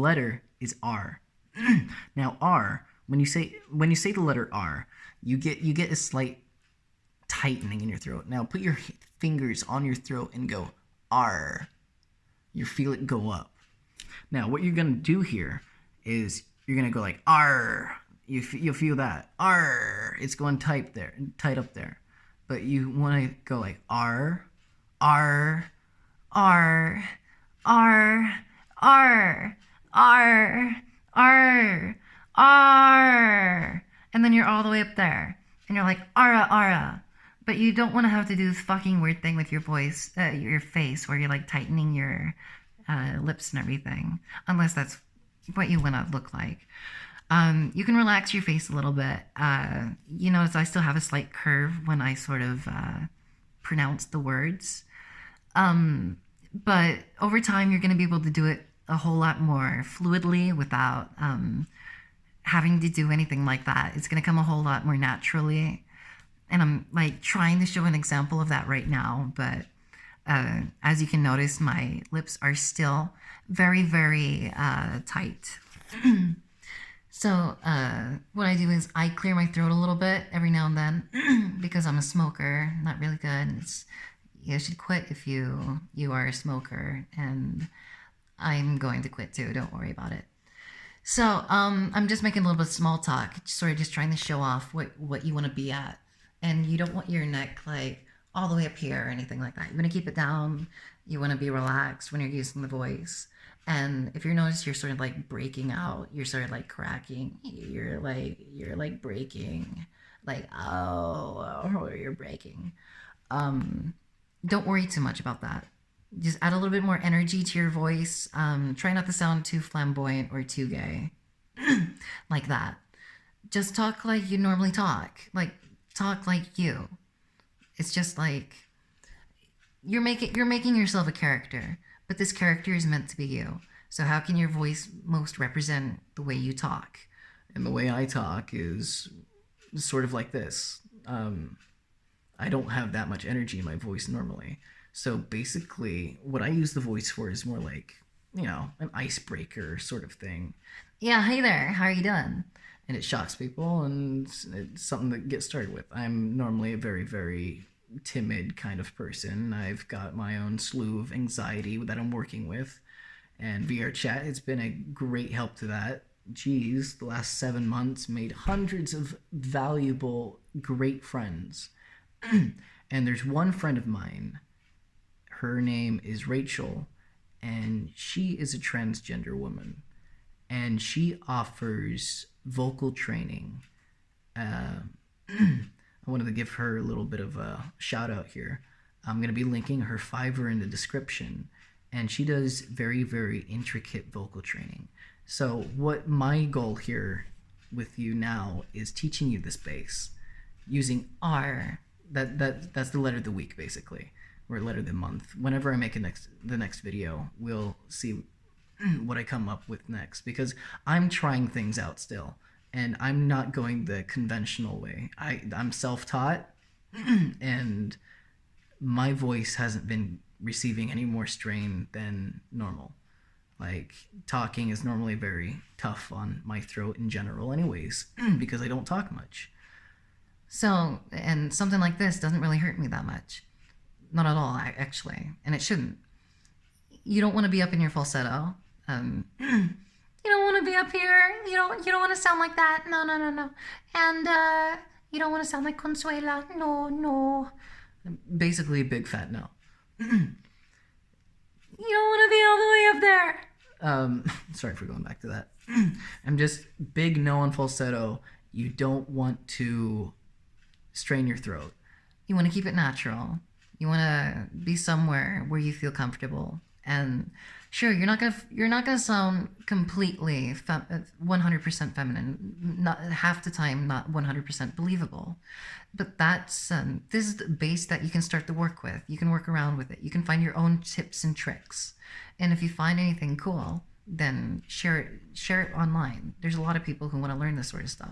letter is R. Now R, when you say the letter R, you get a slight tightening in your throat. Now put your fingers on your throat and go R. You feel it go up. Now what you're gonna do here is you're gonna go like R. You'll feel that R. It's going tight up there. But you want to go like R, R, R, R, R, R, R, R, and then you're all the way up there, and you're like ara ara, but you don't want to have to do this fucking weird thing with your voice, your face, where you're like tightening your lips and everything, unless that's what you want to look like. You can relax your face a little bit. You notice I still have a slight curve when I sort of pronounce the words. But over time, you're going to be able to do it a whole lot more fluidly without having to do anything like that. It's going to come a whole lot more naturally. And I'm like trying to show an example of that right now. But as you can notice, my lips are still very, very tight. So what I do is I clear my throat a little bit every now and then because I'm a smoker. Not really good. You should quit if you are a smoker, and I'm going to quit too. Don't worry about it. So I'm just making a little bit of small talk, sort of just trying to show off what you want to be at, and you don't want your neck like all the way up here or anything like that. You want to keep it down. You want to be relaxed when you're using the voice. And if you notice you're sort of like breaking out, you're sort of like cracking, you're like breaking, like, oh, you're breaking. Don't worry too much about that. Just add a little bit more energy to your voice. Try not to sound too flamboyant or too gay. Like that. Just talk like you normally talk. Like, talk like you. It's just like you're making yourself a character. But this character is meant to be you. So how can your voice most represent the way you talk? And the way I talk is sort of like this. I don't have that much energy in my voice normally. So basically, what I use the voice for is more like, an icebreaker sort of thing. Yeah, hey there, how are you doing? And it shocks people, and it's something to get started with. I'm normally a very, very timid kind of person. I've got my own slew of anxiety that I'm working with, and Vrchat has been a great help to that. Geez, the last 7 months made hundreds of valuable, great friends. And there's one friend of mine, her name is Rachel, and she is a transgender woman, and she offers vocal training. I wanted to give her a little bit of a shout out here. I'm going to be linking her Fiverr in the description, and she does very, very intricate vocal training. So what my goal here with you now is teaching you this bass using R. That's the letter of the week, basically, or letter of the month. Whenever I make the next video, we'll see what I come up with next, because I'm trying things out still. And I'm not going the conventional way. I'm self-taught, and my voice hasn't been receiving any more strain than normal. Like, talking is normally very tough on my throat in general anyways, because I don't talk much. So, and something like this doesn't really hurt me that much. Not at all, actually. And it shouldn't. You don't want to be up in your falsetto. You don't want to be up here. You don't want to sound like that. No. And you don't want to sound like Consuela. No. Basically, a big fat no. You don't want to be all the way up there. Sorry for going back to that. I'm just big no on falsetto. You don't want to strain your throat. You want to keep it natural. You want to be somewhere where you feel comfortable. And sure, you're not gonna sound completely 100% feminine. Not half the time, not 100% believable. But that's this is the base that you can start to work with. You can work around with it. You can find your own tips and tricks. And if you find anything cool, then share it online. There's a lot of people who want to learn this sort of stuff.